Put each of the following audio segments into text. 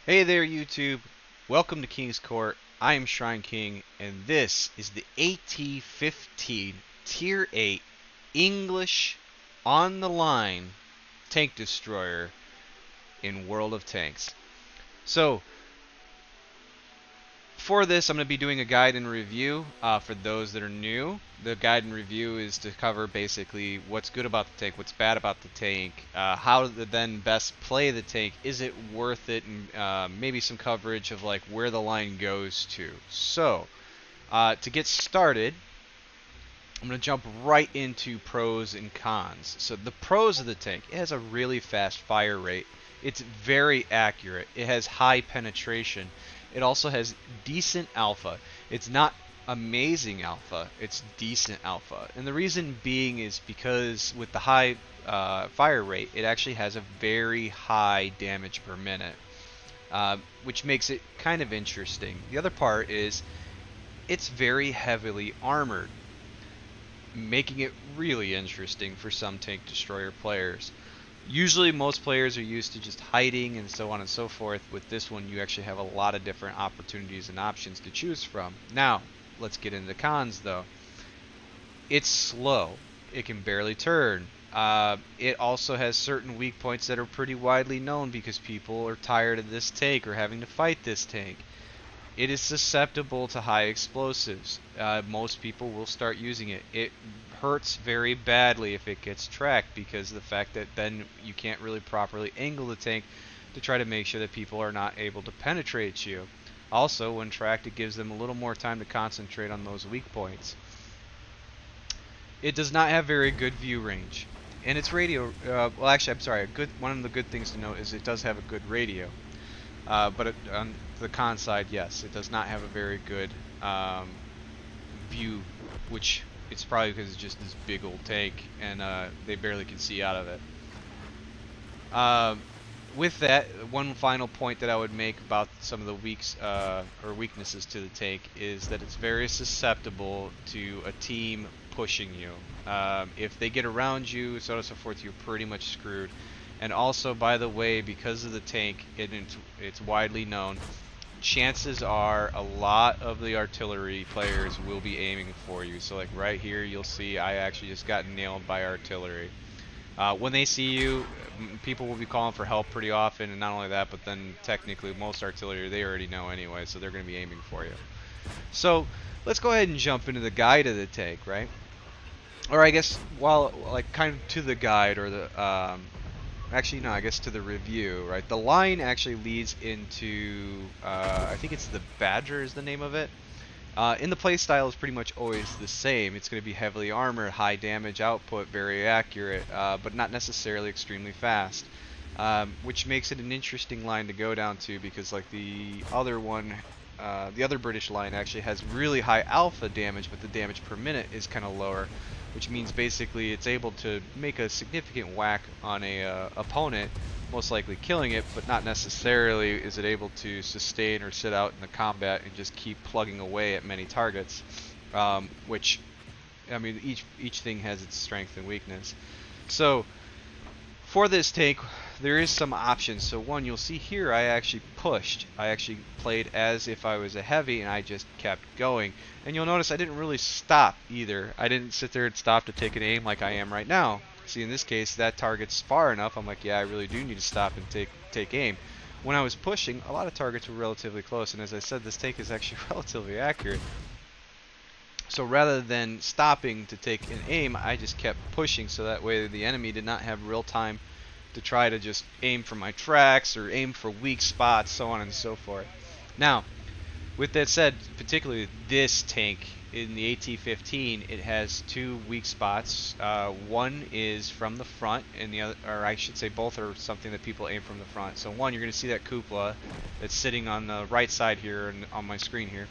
Hey there, YouTube. Welcome to King's Court. I am Shrine King, and this is the At15 Tier 8 English on the line tank destroyer in World of Tanks. So, for this, I'm going to be doing a guide and review for those that are new. The guide and review is to cover basically what's good about the tank, what's bad about the tank, how to then best play the tank, is it worth it, and maybe some coverage of like where the line goes to. So, to get started, I'm going to jump right into pros and cons. So the pros of the tank: it has a really fast fire rate. It's very accurate. It has high penetration. It also has decent alpha. It's not amazing alpha, it's decent alpha. And the reason being is because with the high fire rate, it actually has a very high damage per minute, which makes it kind of interesting. The other part is it's very heavily armored, making it really interesting for some tank destroyer players. Usually most players are used to just hiding and so on and so forth. With this one, you actually have a lot of different opportunities and options to choose from. Now, let's get into the cons though. It's slow. It can barely turn. It also has certain weak points that are pretty widely known because people are tired of this tank or having to fight this tank. It is susceptible to high explosives. Most people will start using it. It hurts very badly if it gets tracked because of the fact that then you can't really properly angle the tank to try to make sure that people are not able to penetrate you. Also, when tracked, it gives them a little more time to concentrate on those weak points. It does not have very good view range. And its radio, well actually I'm sorry, one of the good things to note is it does have a good radio. But on the con side, yes, it does not have a very good view, which it's probably because it's just this big old tank and they barely can see out of it. With that, one final point that I would make about some of the weaknesses to the tank is that it's very susceptible to a team pushing you. If they get around you, so on and so forth, you're pretty much screwed. And also, by the way, because of the tank, it's widely known, chances are a lot of the artillery players will be aiming for you. So like right here, you'll see I actually just got nailed by artillery. When they see you, people will be calling for help pretty often, and not only that, but then technically most artillery they already know anyway, so they're going to be aiming for you. So let's go ahead and jump into the guide of the tank, right? Or I guess, while like kind of to the guide or the actually, no, I guess to the review, right? The line actually leads into, I think it's the Badger is the name of it. In the playstyle is pretty much always the same. It's going to be heavily armored, high damage output, very accurate, but not necessarily extremely fast. Which makes it an interesting line to go down to because like the other one, the other British line actually has really high alpha damage, but the damage per minute is kind of lower, which means basically it's able to make a significant whack on a opponent, most likely killing it, but not necessarily is it able to sustain or sit out in the combat and just keep plugging away at many targets, which, I mean, each thing has its strength and weakness. So for this tank, there is some options. So one, you'll see here I actually pushed. I actually played as if I was a heavy and I just kept going. And you'll notice I didn't really stop either. I didn't sit there and stop to take an aim like I am right now. See, in this case, that target's far enough. I'm like, yeah, I really do need to stop and take aim. When I was pushing, a lot of targets were relatively close. And as I said, this tank is actually relatively accurate. So rather than stopping to take an aim, I just kept pushing so that way the enemy did not have real time to try to just aim for my tracks or aim for weak spots, so on and so forth. Now, with that said, particularly this tank in the AT-15, it has two weak spots. One is from the front, and the other, or I should say, both are something that people aim from the front. So one, you're going to see that cupola that's sitting on the right side here and on my screen here,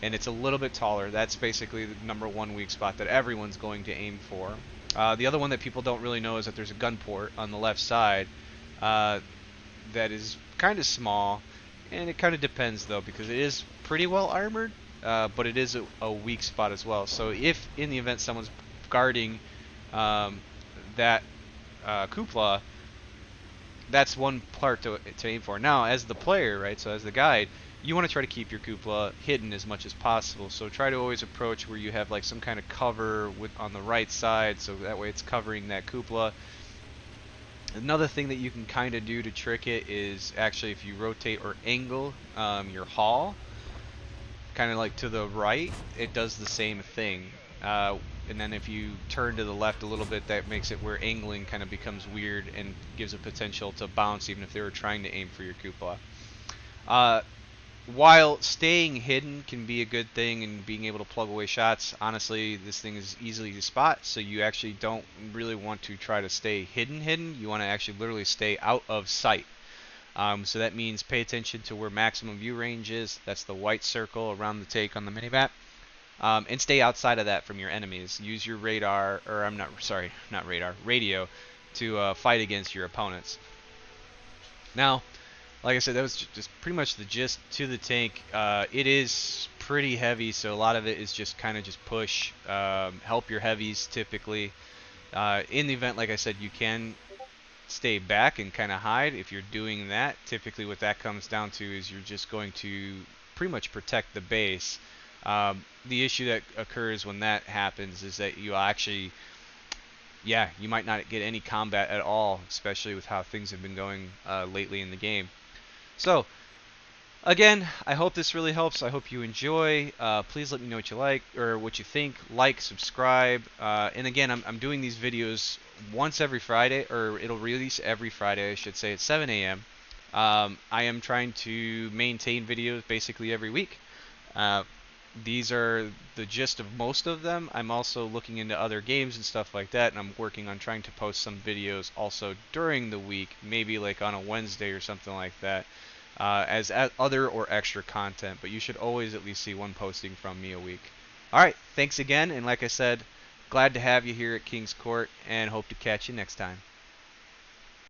and it's a little bit taller. That's basically the number one weak spot that everyone's going to aim for. The other one that people don't really know is that there's a gun port on the left side that is kind of small, and it kind of depends though because it is pretty well armored, but it is a weak spot as well. So if in the event someone's guarding that cupola, that's one part to aim for. Now, as the player, right, so as the guide, you want to try to keep your cupola hidden as much as possible. So try to always approach where you have like some kind of cover on the right side, so that way it's covering that cupola. Another thing that you can kind of do to trick it is actually if you rotate or angle your hull, kind of like to the right, it does the same thing. And then if you turn to the left a little bit, that makes it where angling kind of becomes weird and gives a potential to bounce even if they were trying to aim for your cupola. While staying hidden can be a good thing and being able to plug away shots, honestly, this thing is easily to spot, so you actually don't really want to try to stay hidden. You want to actually literally stay out of sight. So that means pay attention to where maximum view range is. That's the white circle around the take on the minimap. And stay outside of that from your enemies. Use your radar, or I'm not, sorry, not radar, radio, to fight against your opponents. Now, like I said, that was just pretty much the gist to the tank. It is pretty heavy, so a lot of it is just kind of just push, help your heavies typically. In the event, like I said, you can stay back and kind of hide. If you're doing that, typically what that comes down to is you're just going to pretty much protect the base. The issue that occurs when that happens is that you actually, yeah, you might not get any combat at all, especially with how things have been going lately in the game. So, again, I hope this really helps. I hope you enjoy. Please let me know what you like or what you think. Like, subscribe. And again, I'm doing these videos once every Friday, or it'll release every Friday, I should say, at 7 a.m. I am trying to maintain videos basically every week. These are the gist of most of them. I'm also looking into other games and stuff like that, and I'm working on trying to post some videos also during the week, maybe like on a Wednesday or something like that, as other or extra content. But you should always at least see one posting from me a week. Alright, thanks again, and like I said, glad to have you here at King's Court, and hope to catch you next time.